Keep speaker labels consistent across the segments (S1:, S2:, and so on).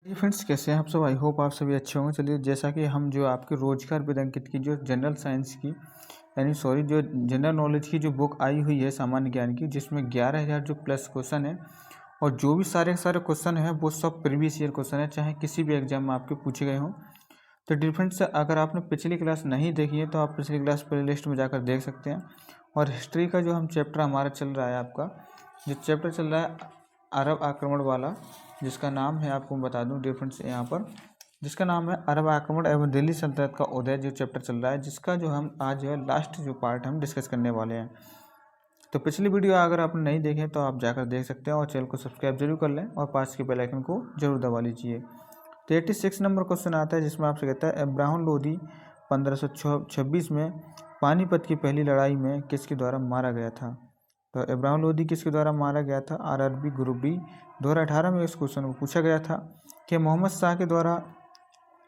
S1: जी friends, कैसे हैं आप सब। आई होप आप सभी अच्छे होंगे। चलिए, जैसा कि हम जो आपके रोजगार विद अंकित की जो जनरल साइंस की जो जनरल नॉलेज की जो बुक आई हुई है सामान्य ज्ञान की, जिसमें 11,000 जो प्लस क्वेश्चन है और जो भी सारे के सारे क्वेश्चन है वो सब प्रीवियस ईयर क्वेश्चन है, चाहे किसी भी एग्जाम में आपके पूछे गए हों। तो डिफरेंस, अगर आपने पिछली क्लास नहीं देखी है तो आप पिछली क्लास प्ले लिस्ट में जाकर देख सकते हैं। और हिस्ट्री का जो हम चैप्टर हमारा चल रहा है, आपका जो चैप्टर चल रहा है अरब आक्रमण वाला, जिसका नाम है, आपको बता दूं डिफरेंस यहाँ पर, जिसका नाम है अरब आक्रमण एवं दिल्ली सल्तनत का उदय, जो चैप्टर चल रहा है, जिसका जो हम आज जो है लास्ट जो पार्ट हम डिस्कस करने वाले हैं। तो पिछली वीडियो अगर आपने नहीं देखे तो आप जाकर देख सकते हैं और चैनल को सब्सक्राइब जरूर कर लें और पास के बेल आइकन को जरूर दबा लीजिए। तो 86 नंबर क्वेश्चन आता है, जिसमें आपसे कहता है इब्राहिम लोदी 1526 में पानीपत की पहली लड़ाई में किसके द्वारा मारा गया था। तो इब्राहिम लोदी किसके द्वारा मारा गया था। आरआरबी ग्रुप बी 2018 में इस क्वेश्चन को पूछा गया था कि मोहम्मद शाह के द्वारा,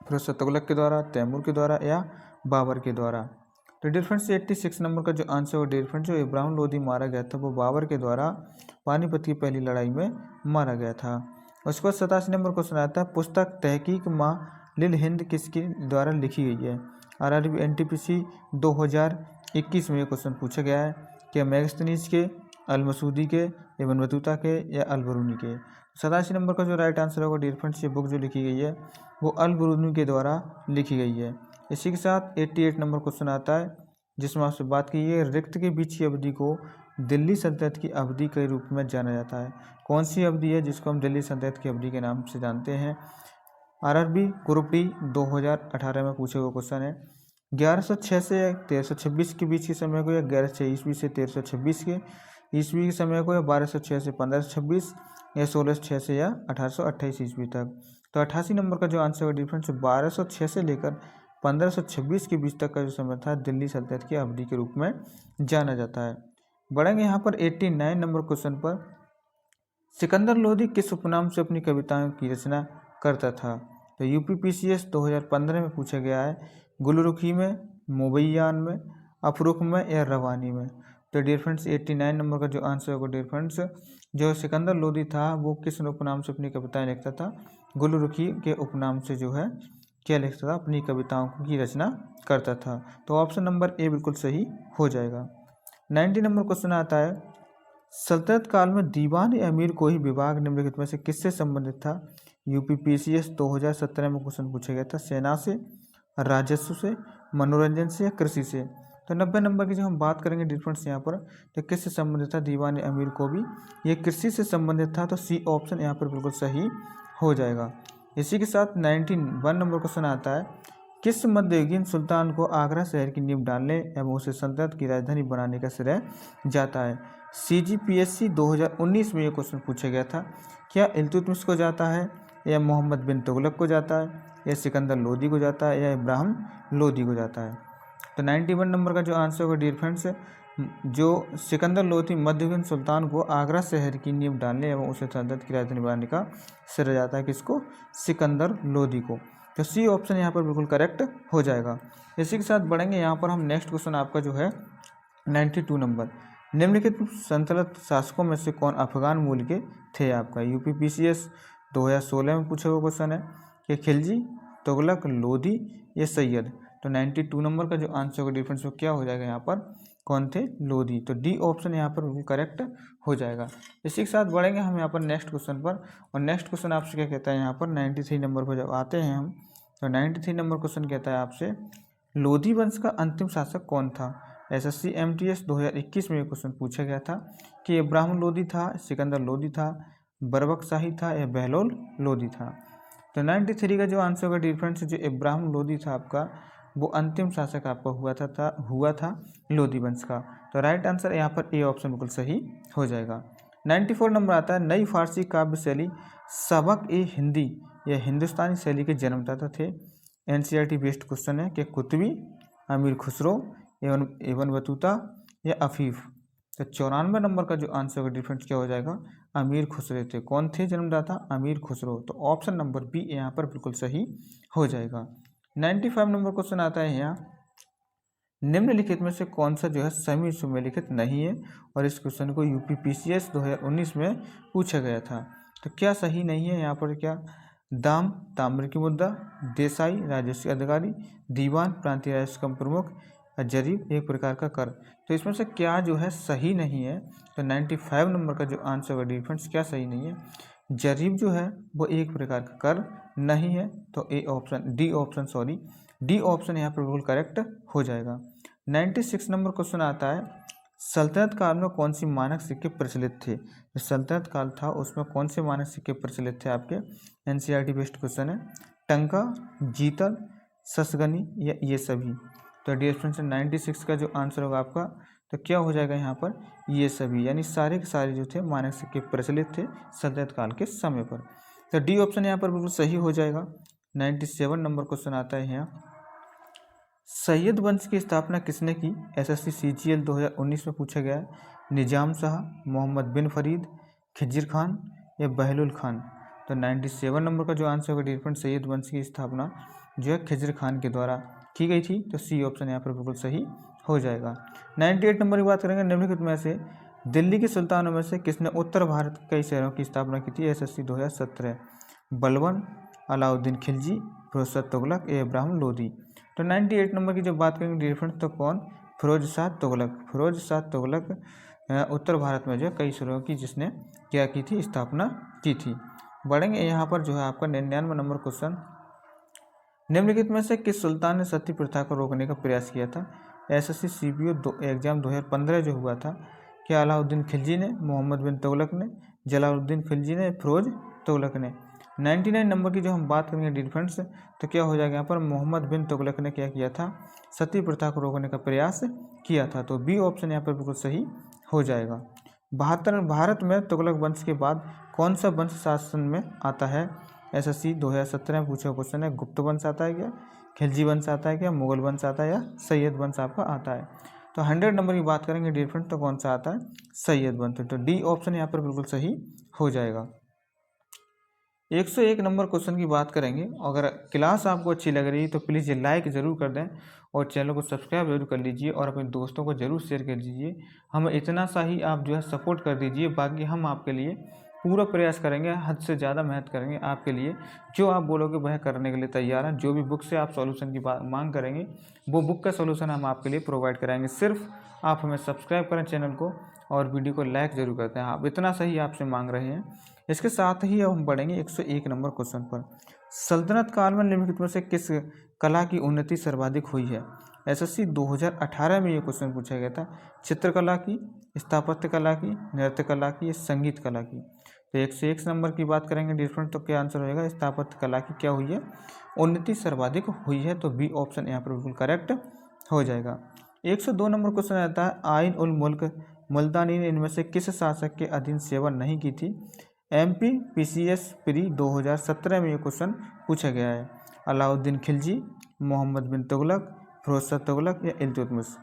S1: फिरोज तुगलक के द्वारा, तैमूर के द्वारा या बाबर के द्वारा। तो डिफरेंस 86 नंबर का जो आंसर हो डिफरेंस, जो इब्राहिम लोदी मारा गया था वो बाबर के द्वारा पानीपत की पहली लड़ाई में मारा गया था। उसके बाद 87 नंबर क्वेश्चन आता है, पुस्तक तहकीक माँ लिल हिंद किसके द्वारा लिखी गई है। आरआरबी एनटीपीसी 2021 में ये क्वेश्चन पूछा गया है कि मैगस्तनीज के, अल मसूदी के, इब्न बतूता के या अल बरूनी के। 87 नंबर का जो राइट आंसर होगा डिफरेंस, ये बुक जो लिखी गई है वो अल बरूनी के द्वारा लिखी गई है। इसी के साथ 88 नंबर क्वेश्चन आता है, जिसमें आपसे बात की है, रिक्त के बीच की अवधि को दिल्ली सल्तनत की अवधि के रूप में जाना जाता है। कौन सी अवधि है जिसको हम दिल्ली सल्तनत की अवधि के नाम से जानते हैं। आरआरबी ग्रुप डी 2018 में पूछे हुए क्वेश्चन है। 1106 से 1326 के बीच के समय को, या 1106 ईस्वी से 1326 के ईस्वी के समय को, या 1206 से 1526, या 1606 से या 1828 ईस्वी तक। तो 88 नंबर का जो आंसर है डिफरेंस, 1206 से लेकर 1526 के बीच तक का जो समय था दिल्ली सल्तनत की अवधि के रूप में जाना जाता है। बढ़ेंगे यहाँ पर 89 नंबर क्वेश्चन पर, सिकंदर लोदी किस उपनाम से अपनी कविताओं की रचना करता था। तो यूपीपीसीएस 2015 में पूछा गया है, गुलरुखी में, मुबैयान में, अफरुख में या रवानी में। तो डिफरेंस 89 नंबर का जो आंसर होगा डिफरेंस, जो सिकंदर लोदी था वो किस उपनाम से अपनी कविताएं लिखता था। गुलरुखी के उपनाम से जो है क्या लिखता था, अपनी कविताओं की रचना करता था। तो ऑप्शन नंबर ए बिल्कुल सही हो जाएगा। 90 नंबर क्वेश्चन आता है, सल्तनत काल में दीवान अमीर को ही विभाग निम्नलिखित में से किससे संबंधित था। यूपीपीसीएस 2017 में क्वेश्चन पूछा गया था, सेना से, राजस्व से, मनोरंजन से या कृषि से। तो 90 नंबर की जो हम बात करेंगे डिफरेंस यहाँ पर, तो किससे संबंधित था, दीवान अमीर को भी, ये कृषि से संबंधित था। तो सी ऑप्शन यहाँ पर बिल्कुल सही हो जाएगा। इसी के साथ 91 नंबर क्वेश्चन आता है, किस मध्ययुगीन सुल्तान को आगरा शहर की नींव डालने एवं उसे सल्तनत की राजधानी बनाने का श्रेय जाता है। CGPSC 2019 में ये क्वेश्चन पूछा गया था, क्या इल्तुतमिश को जाता है, या मोहम्मद बिन तुगलक को जाता है, या सिकंदर लोदी को जाता है, या इब्राहिम लोदी को जाता है। तो 91 नंबर का जो आंसर होगा डियर फ्रेंड्स, जो सिकंदर लोदी मध्ययुगीन सुल्तान को आगरा शहर की नींव डालने एवं उसे सल्तनत की राजधानी बनाने का श्रेय जाता है, किसको, सिकंदर लोदी को। तो सी ऑप्शन यहाँ पर बिल्कुल करेक्ट हो जाएगा। इसी के साथ बढ़ेंगे यहाँ पर हम, नेक्स्ट क्वेश्चन आपका जो है 92 नंबर, निम्नलिखित सल्तनत शासकों में से कौन अफगान मूल के थे। आपका यूपीपीसीएस 2016 में पूछा हुआ क्वेश्चन है कि खिलजी, तुगलक, लोधी या सैयद। तो 92 नंबर का जो आंसर का डिफरेंस वो क्या हो जाएगा, यहाँ पर कौन थे, लोधी। तो डी ऑप्शन यहाँ पर बिल्कुल करेक्ट हो जाएगा। इसी के साथ बढ़ेंगे हम यहाँ पर नेक्स्ट क्वेश्चन पर, और नेक्स्ट क्वेश्चन आपसे क्या कहता है, यहाँ पर 93 नंबर पर जब आते हैं हम, तो 93 नंबर क्वेश्चन कहता है आपसे, लोधी वंश का अंतिम शासक कौन था। SSC MTS 2021 में ये क्वेश्चन पूछा गया था कि इब्राहिम लोदी था, सिकंदर लोदी था, बरबक शाही था या बहलोल लोदी था। तो 93 का जो आंसर का डिफरेंस, जो इब्राहिम लोदी था आपका, वो अंतिम शासक आपका हुआ था लोदी वंश का। तो राइट आंसर यहाँ पर ए ऑप्शन बिल्कुल सही हो जाएगा। 94 नंबर आता है, नई फारसी काव्य शैली सबक ए हिंदी या हिंदुस्तानी शैली के जन्मदाता थे। NCERT बेस्ड क्वेश्चन है कि कुतुबी, अमीर खुसरो, इब्न बतूता या अफीफ। तो 94 नंबर का जो आंसर का डिफरेंस क्या हो जाएगा, अमीर खुसरो थे। कौन थे जन्मदाता, अमीर खुसरो। तो ऑप्शन नंबर बी यहाँ पर बिल्कुल सही हो जाएगा। 95 नंबर क्वेश्चन आता है यहाँ, निम्नलिखित में से कौन सा जो है समी सुमेलिखित नहीं है, और इस क्वेश्चन को यूपीपीसीएस 2019 में पूछा गया था। तो क्या सही नहीं है यहाँ पर, क्या दाम ताम्र की मुद्रा, देसाई राजस्व अधिकारी, दीवान प्रांतीय राजस्व कम प्रमुख, जरीब एक प्रकार का कर। तो इसमें से क्या जो है सही नहीं है, तो 95 नंबर का जो आंसर होगा डियर फ्रेंड्स क्या सही नहीं है, जरीब जो है वो एक प्रकार का कर नहीं है। तो डी ऑप्शन यहाँ पर बिल्कुल करेक्ट हो जाएगा। 96 नंबर क्वेश्चन आता है, सल्तनत काल में कौन सी मानक सिक्के प्रचलित थे। जो सल्तनत काल था उसमें कौन से मानक सिक्के प्रचलित थे आपके, एनसीईआरटी बेस्ड क्वेश्चन है। टंका, जीतल, ससगनी या ये सभी। तो डियर फ्रेंड्स 96 का जो आंसर होगा आपका, तो क्या हो जाएगा यहाँ पर, ये सभी, यानी सारे के सारे जो थे मानक सिक्के प्रचलित थे सल्तनत काल के समय पर। तो डी ऑप्शन यहाँ पर बिल्कुल सही हो जाएगा। 97 नंबर क्वेश्चन आता है यहाँ, सैयद वंश की स्थापना किसने की। एसएससी सीजीएल 2019 में पूछा गया है। निजाम शाह, मोहम्मद बिन फरीद, खिजिर खान या बहलुल खान। तो 97 नंबर का जो आंसर होगा डियर फ्रेंड, सैयद वंश की स्थापना जो है खिजिर खान के द्वारा की गई थी। तो सी ऑप्शन यहाँ पर बिल्कुल सही हो जाएगा। 98 नंबर की बात करेंगे, निम्नलिखित में से दिल्ली के सुल्तानों में से किसने उत्तर भारत के कई शहरों की स्थापना की थी। एसएससी 2017, बलबन, अलाउद्दीन खिलजी, फिरोज तुगलक या इब्राहिम लोदी। तो 98 नंबर की जब बात करेंगे डियर फ्रेंड्स, तो कौन, फिरोज शाह तुगलक उत्तर भारत में जो है कई शहरों की जिसने क्या की थी, स्थापना की थी। बढ़ेंगे यहाँ पर जो है आपका 99 नंबर क्वेश्चन, निम्नलिखित में से किस सुल्तान ने सती प्रथा को रोकने का प्रयास किया था। एसएससी सीपीओ एग्जाम 2015 जो हुआ था, क्या अलाउद्दीन खिलजी ने, मोहम्मद बिन तुगलक ने, जलालुद्दीन खिलजी ने, फिरोज तुगलक ने। 99 नंबर की जो हम बात करेंगे डियर फ्रेंड्स, तो क्या हो जाएगा यहाँ पर, मोहम्मद बिन तुगलक ने क्या किया था, सती प्रथा को रोकने का प्रयास किया था। तो बी ऑप्शन यहाँ पर बिल्कुल सही हो जाएगा। भारत में तुगलक वंश के बाद कौन सा वंश शासन में आता है। एसएससी 2017 में पूछा क्वेश्चन है, गुप्त वंश आता है क्या, खिलजी वंश आता है क्या, मुगल वंश आता है या सैयद वंश आपका आता है। तो 100 नंबर की बात करेंगे डियर फ्रेंड, तो कौन सा आता है, सैयद वंश। तो डी ऑप्शन यहाँ पर बिल्कुल सही हो जाएगा। 101 नंबर क्वेश्चन की बात करेंगे। अगर क्लास आपको अच्छी लग रही है तो प्लीज़ ये लाइक ज़रूर कर दें और चैनल को सब्सक्राइब जरूर कर लीजिए और अपने दोस्तों को ज़रूर शेयर कर दीजिए। हमें इतना सा ही आप जो है सपोर्ट कर दीजिए, बाकी हम आपके लिए पूरा प्रयास करेंगे, हद से ज़्यादा मेहनत करेंगे आपके लिए। जो आप बोलोगे वह करने के लिए तैयार हैं। जो भी बुक से आप सॉल्यूशन की मांग करेंगे वो बुक का सॉल्यूशन हम आपके लिए प्रोवाइड कराएंगे। सिर्फ आप हमें सब्सक्राइब करें चैनल को और वीडियो को लाइक ज़रूर करते हैं। आप इतना सही आपसे मांग रहे हैं। इसके साथ ही अब हम बढ़ेंगे 101 नंबर क्वेश्चन पर। सल्तनत काल में निम्नलिखित में से किस कला की उन्नति सर्वाधिक हुई है। एसएससी 2018 में ये क्वेश्चन पूछा गया था। चित्रकला की, स्थापत्य कला की, नृत्य कला की या संगीत कला की। तो 101 नंबर की बात करेंगे डियर फ्रेंड, तो क्या आंसर होगा, स्थापत्य कला की क्या हुई है, उन्नति सर्वाधिक हुई है। तो बी ऑप्शन यहाँ पर बिल्कुल करेक्ट हो जाएगा। 102 नंबर क्वेश्चन आता है, आइन उल मुल्क मुल्तानी ने इनमें से किस शासक के अधीन सेवा नहीं की थी। MPPCS प्री 2017 में ये क्वेश्चन पूछा गया है। अलाउद्दीन खिलजी, मोहम्मद बिन तुगलक, फिरोज तुगलक या इल्तुतमिश।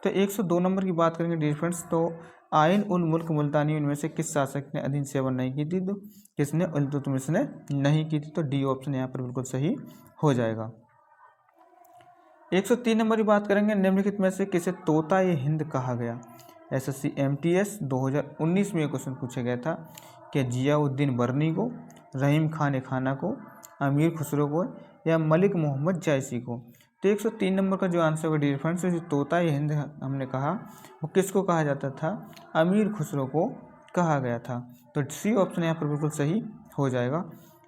S1: तो 102 नंबर की बात करेंगे डियर फ्रेंड्स, तो आइन उल मुल्क मुल्तानी इनमें से किस शासक ने अधीन सेवा नहीं की थी। तो किसने, इल्तुतमिश ने नहीं की थी। तो डी ऑप्शन यहाँ पर बिल्कुल सही हो जाएगा। 103 नंबर की बात करेंगे, निम्नलिखित में से किसे तोता ये हिंद कहा गया। एसएससी MTS 2019 में ये क्वेश्चन पूछा गया था कि जियाउद्दीन बर्नी को, रहीम खान खाना को, अमीर खुसरो को या मलिक मोहम्मद जायसी को। तो 103 नंबर का जो आंसर होगा डियर फ्रेंड्स, जो तोता ये हिंद हमने कहा वो किसको कहा जाता था, अमीर खुसरो को कहा गया था। तो सी ऑप्शन यहाँ पर बिल्कुल सही हो जाएगा।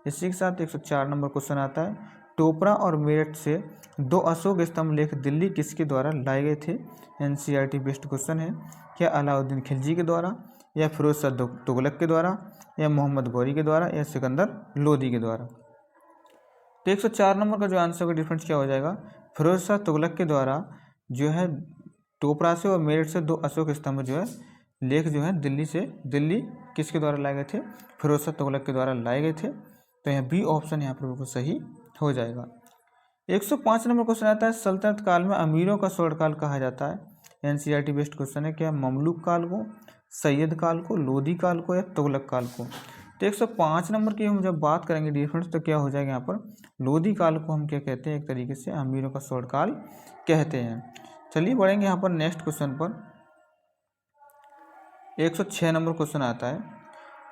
S1: इसी के साथ 104 नंबर क्वेश्चन आता है, टोपरा और मेरठ से 2 अशोक स्तंभ लेख दिल्ली किसके द्वारा लाए गए थे। NCERT बेस्ड क्वेश्चन है। क्या अलाउद्दीन खिलजी के द्वारा या फिरोज शाह तुगलक के द्वारा या मोहम्मद गौरी के द्वारा या सिकंदर लोदी के द्वारा। तो 104 नंबर का जो आंसर का डिफरेंस क्या हो जाएगा, फिरोज शाह तुगलक के द्वारा जो है टोपरा से और मेरठ से 2 अशोक स्तंभ जो है लेख जो है दिल्ली किसके द्वारा लाए गए थे, फिरोज शाह तुगलक के द्वारा लाए गए थे। तो यहाँ बी ऑप्शन यहाँ पर बिल्कुल सही हो जाएगा। 105 नंबर क्वेश्चन आता है, सल्तनत काल में अमीरों का स्वर्णकाल कहा जाता है। NCERT बेस्ड क्वेश्चन है। क्या ममलूक काल को, सैयद काल को, लोधी काल को या तुगलक काल को। तो 105 नंबर की हम जब बात करेंगे डियर फ्रेंड्स, तो क्या हो जाएगा यहाँ पर, लोधी काल को हम क्या कहते हैं, एक तरीके से अमीरों का स्वर्णकाल कहते हैं। चलिए बढ़ेंगे यहाँ पर नेक्स्ट क्वेश्चन पर। 106 नंबर क्वेश्चन आता है,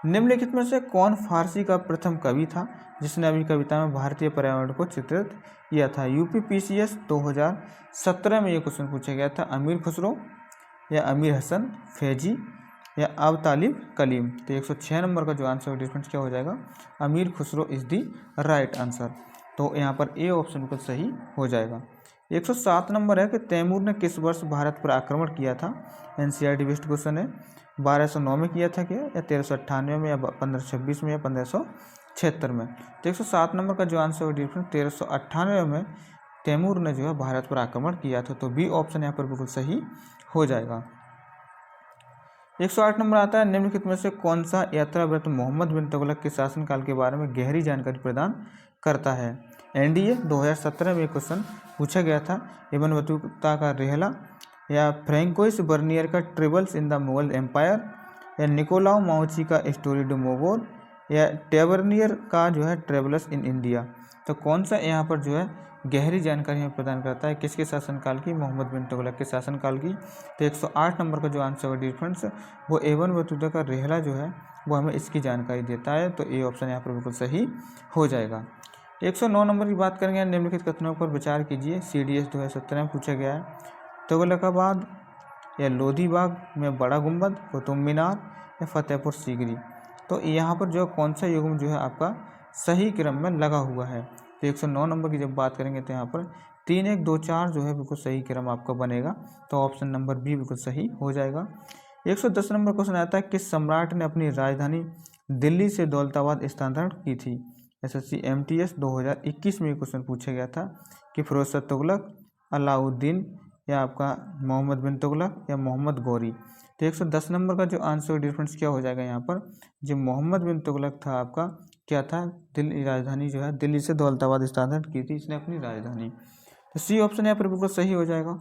S1: निम्नलिखित में से कौन फारसी का प्रथम कवि था जिसने अपनी कविता में भारतीय पर्यावरण को चित्रित किया था? यूपीपीसीएस 2017 में ये क्वेश्चन पूछा गया था। अमीर खुसरो या अमीर हसन फैजी या अब तालिब कलीम? तो 106 नंबर का जो आंसर डिफरेंस क्या हो जाएगा? अमीर Khusro is the right answer. तो यहाँ पर ए ऑप्शन बिल्कुल सही हो जाएगा। 107 नंबर है कि तैमूर ने किस वर्ष भारत पर आक्रमण किया था? एनसीईआरटी बेस्ड क्वेश्चन है। 1209 में किया था क्या, या 1398 में, या 1526 में, या 1576 में? तो 107 नंबर का जो आंसर डिफरेंस 1398 में तैमूर ने जो है भारत पर आक्रमण किया था। तो बी ऑप्शन यहाँ पर बिल्कुल सही हो जाएगा। 108 नंबर आता है, निम्नलिखित में से कौन सा यात्रा व्रत मोहम्मद बिन तुगलक के शासनकाल के बारे में गहरी जानकारी प्रदान करता है? एनडीए 2017 में क्वेश्चन पूछा गया था। इब्न बतूता का रेहला या फ्रैंकोइस बर्नियर का travels in the Mughal empire या निकोलाउ माउची का स्टोरी डू मोगोल या टेबरनियर का जो है ट्रेवलर्स इन इंडिया? तो कौन सा यहाँ पर जो है गहरी जानकारी हमें प्रदान करता है? किसके शासनकाल की? मोहम्मद बिन तुगलक के शासनकाल की। तो 108 नंबर का जो आंसर है डिफरेंस वो इब्न बतूता का रेहला जो है वो हमें इसकी जानकारी देता है। तो ए ऑप्शन यहाँ पर बिल्कुल सही हो जाएगा। 109 नंबर की बात करेंगे, निम्नलिखित कथनों पर विचार कीजिए। CDS 2017 में पूछा गया है। तुगलकाबाद या लोधी बाग में बड़ा गुंबद, कुतुब मीनार या फतेहपुर सीकरी? तो यहाँ पर जो कौन सा युग्म जो है आपका सही क्रम में लगा हुआ है? तो 109 नंबर की जब बात करेंगे तो यहाँ पर 3 1 2 4 जो है बिल्कुल सही क्रम आपका बनेगा। तो ऑप्शन नंबर बी बिल्कुल सही हो जाएगा। 110 नंबर क्वेश्चन आता है, किस सम्राट ने अपनी राजधानी दिल्ली से दौलताबाद स्थानांतरण की थी? SSC MTS 2021 में क्वेश्चन पूछा गया था कि फिरोज शाह तुगलक, अलाउद्दीन या आपका मोहम्मद बिन तुगलक या मोहम्मद गौरी? तो 110 नंबर का जो आंसर डिफरेंस क्या हो जाएगा यहाँ पर? जो मोहम्मद बिन तुगलक था आपका क्या था? दिल्ली राजधानी जो है दिल्ली से दौलताबाद स्थानांतरण की थी इसने अपनी राजधानी। तो सी ऑप्शन यहाँ पर बिल्कुल सही हो जाएगा।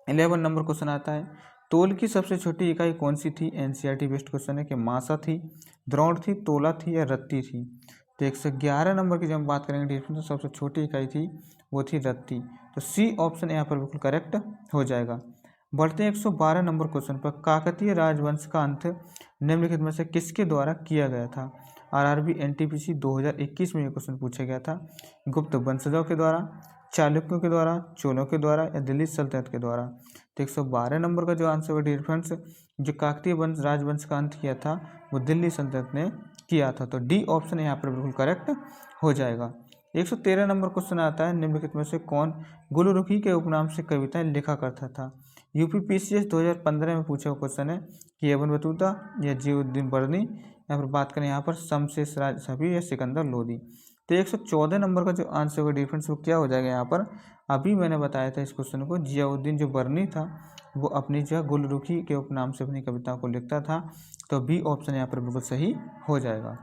S1: 11 नंबर क्वेश्चन आता है, तोल की सबसे छोटी इकाई कौन सी थी? एनसीईआरटी बेस्ड क्वेश्चन है कि मासा थी, द्रोण थी, तोला थी या रत्ती थी? तो 111 नंबर की जब हम बात करेंगे डिफरेंस, तो सबसे छोटी इकाई थी वो थी रत्ती। तो सी ऑप्शन यहाँ पर बिल्कुल करेक्ट हो जाएगा। बढ़ते हैं 112 नंबर क्वेश्चन पर, काकतीय राजवंश का अंत निम्नलिखित में से किसके द्वारा किया गया था? आरआरबी एनटीपीसी 2021 में ये क्वेश्चन पूछा गया था। गुप्त वंशजों के द्वारा, चालुक्यों के द्वारा, चोलों के द्वारा या दिल्ली सल्तनत के द्वारा? तो 112 नंबर का जो आंसर है डिफरेंस, जो काकतीय वंश राजवंश का अंत किया था वो दिल्ली सल्तनत ने किया था। तो डी ऑप्शन यहाँ पर बिल्कुल करेक्ट हो जाएगा। 113 नंबर क्वेश्चन आता है, निम्नलिखित में से कौन गुलरुखी के उपनाम से कविताएं लिखा करता था? यूपीपीसीएस 2015 में पूछा हुआ क्वेश्चन है कि इब्न बतूता या जियाउद्दीन बर्नी, या फिर बात करें यहाँ पर शमसेर राज सफी या सिकंदर लोदी? तो 114 नंबर का जो आंसर होगा डिफरेंस वो क्या हो जाएगा यहाँ पर? अभी मैंने बताया था इस क्वेश्चन को, जियाउद्दीन जो बर्नी था वो अपनी जो गुलरुखी के उपनाम से अपनी कविताओं को लिखता था। तो बी ऑप्शन यहाँ पर बिल्कुल सही हो जाएगा।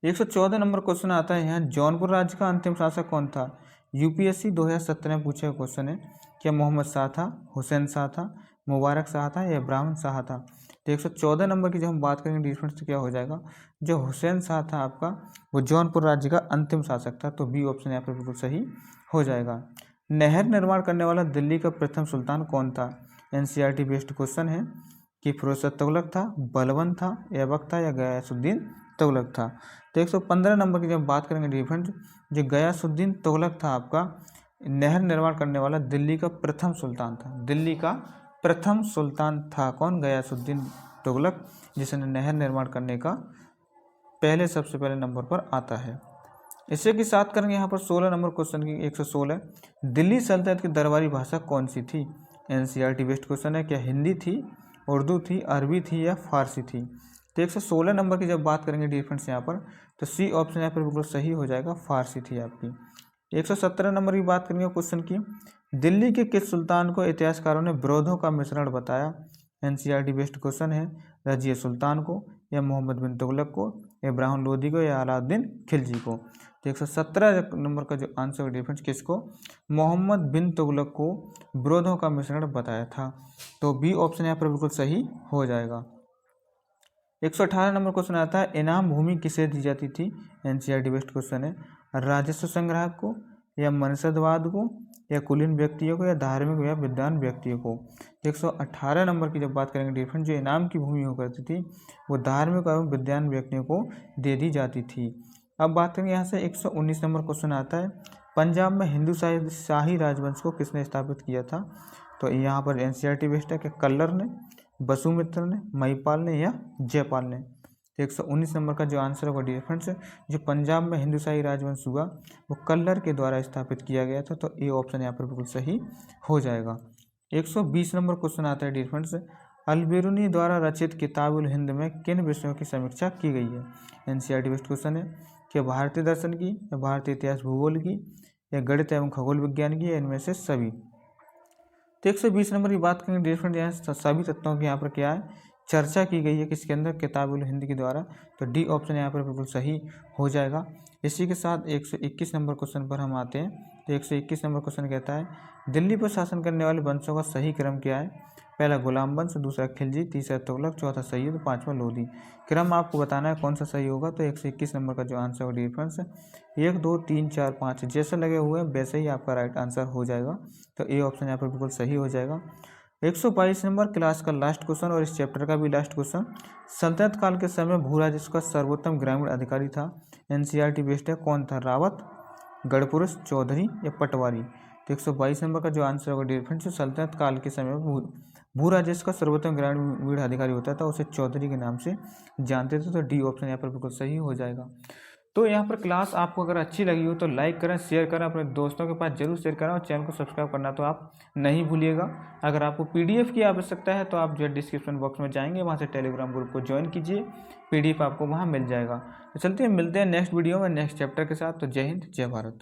S1: 114 नंबर क्वेश्चन आता है यहाँ, जौनपुर राज्य का अंतिम शासक कौन था? यूपीएससी 2017 में पूछा हुआ क्वेश्चन है, क्या मोहम्मद शाह था, हुसैन शाह था, मुबारक शाह था या इब्राहिम शाह था? तो 114 नंबर की जब हम बात करेंगे डिफरेंस तो क्या हो जाएगा? जो हुसैन शाह था आपका वो जौनपुर राज्य का अंतिम शासक था। तो बी ऑप्शन यहाँ पर बिल्कुल सही हो जाएगा। नहर निर्माण करने वाला दिल्ली का प्रथम सुल्तान कौन था? एनसीईआरटी बेस्ड क्वेश्चन है कि फिरोज शाह तुगलक था, बलबन था, ऐबक था या गयासुद्दीन तुगलक था? तो 115 नंबर की जब बात करेंगे डिफरेंस, जो गयासुद्दीन तुगलक था आपका नहर निर्माण करने वाला दिल्ली का प्रथम सुल्तान था। दिल्ली का प्रथम सुल्तान था कौन? गयासुद्दीन तुगलक, जिसने नहर निर्माण करने का सबसे पहले नंबर पर आता है। इसी के साथ करेंगे यहाँ पर 16 नंबर क्वेश्चन की 116, दिल्ली सल्तनत की दरबारी भाषा कौन सी थी? एनसीईआरटी बेस्ड क्वेश्चन है, क्या हिंदी थी, उर्दू थी, अरबी थी या फारसी थी? तो 116 नंबर की जब बात करेंगे डिफरेंस यहाँ पर, तो सी ऑप्शन यहाँ पर बिल्कुल सही हो जाएगा, फारसी थी आपकी। 117 नंबर की बात करेंगे क्वेश्चन की, दिल्ली के किस सुल्तान को इतिहासकारों ने विरोधों का मिश्रण बताया? एनसीईआरटी बेस्ड क्वेश्चन है, रजिया सुल्तान को या मोहम्मद बिन तुगलक को, इब्राहिम लोदी को या अलाउद्दीन खिलजी को? तो 117 नंबर का जो आंसर डिफरेंस किसको? मोहम्मद बिन तुगलक को विरोधों का मिश्रण बताया था। तो बी ऑप्शन यहाँ पर बिल्कुल सही हो जाएगा। 118 नंबर क्वेश्चन आता है, इनाम भूमि किसे दी जाती थी? एनसीईआरटी बेस्ड क्वेश्चन है, राजस्व संग्राहक को या मनसदवाद को या कुलीन व्यक्तियों को या धार्मिक या विद्वान व्यक्तियों को। 118 नंबर की जब बात करेंगे डिफरेंट, जो इनाम की भूमि हुआ करती थी वो धार्मिक एवं विद्वान व्यक्तियों को दे दी जाती थी। अब बात करेंगे यहाँ से 119 नंबर क्वेश्चन आता है, पंजाब में हिंदू शाही राजवंश को किसने स्थापित किया था। तो यहाँ पर एनसीईआरटी बेस्ड है कि कल्लर ने, बसुमित्र ने, महिपाल ने या जयपाल ने। 119 नंबर का जो आंसर होगा डिफरेंस, जो पंजाब में हिंदू शाही राजवंश हुआ वो कल्लर के द्वारा स्थापित किया गया था। तो ये ऑप्शन यहाँ पर बिल्कुल सही हो जाएगा। 120 नंबर क्वेश्चन आता है डिफरेंस, अलबेरुनी द्वारा रचित किताबुल हिंद में किन विषयों की समीक्षा की गई है। एनसीईआरटी बेस्ड क्वेश्चन है कि भारतीय दर्शन की या भारतीय इतिहास भूगोल की या गणित एवं खगोल विज्ञान की या इनमें से सभी। तो 120 नंबर की बात करेंगे डिफरेंट, यहाँ सभी तत्वों की यहाँ पर क्या है चर्चा की गई है किसके अंदर, किताबुल हिंद के द्वारा। तो डी ऑप्शन यहाँ पर बिल्कुल सही हो जाएगा। इसी के साथ 121 नंबर क्वेश्चन पर हम आते हैं। तो 121 नंबर क्वेश्चन कहता है, दिल्ली पर शासन करने वाले वंशों का सही क्रम क्या है। पहला गुलाम वंश, दूसरा खिलजी, तीसरा तुगलक, चौथा सैयद, पांचवा लोधी। क्रम आपको बताना है कौन सा सही होगा। तो 121 नंबर का जो आंसर होगा डिफरेंस 1 2 3 4 5 जैसे लगे हुए हैं वैसे ही आपका राइट आंसर हो जाएगा। तो ए ऑप्शन यहाँ पर बिल्कुल सही हो जाएगा। 122 नंबर क्लास का लास्ट क्वेश्चन और इस चैप्टर का भी लास्ट क्वेश्चन, सल्तनत काल के समय भू राजस्व का सर्वोत्तम ग्रामीण अधिकारी था। एनसीईआरटी बेस्ड है, कौन था, रावत, गढ़पुरुष, चौधरी या पटवारी। तो 122 नंबर का जो आंसर होगा डिफरेंस, सल्तनत काल के समय भू राजस्व का सर्वोत्तम ग्रामीण अधिकारी होता था, उसे चौधरी के नाम से जानते थे। तो डी ऑप्शन यहाँ पर बिल्कुल सही हो जाएगा। तो यहाँ पर क्लास आपको अगर अच्छी लगी हो तो लाइक करें, शेयर करें, अपने दोस्तों के पास जरूर शेयर करें और चैनल को सब्सक्राइब करना तो आप नहीं भूलिएगा। अगर आपको पीडीएफ की आवश्यकता है तो आप जो डिस्क्रिप्शन बॉक्स में जाएंगे वहाँ से टेलीग्राम ग्रुप को ज्वाइन कीजिए, पीडीएफ आपको वहाँ मिल जाएगा। तो चलते हैं, मिलते हैं नेक्स्ट वीडियो में नेक्स्ट चैप्टर के साथ। तो जय हिंद, जय भारत।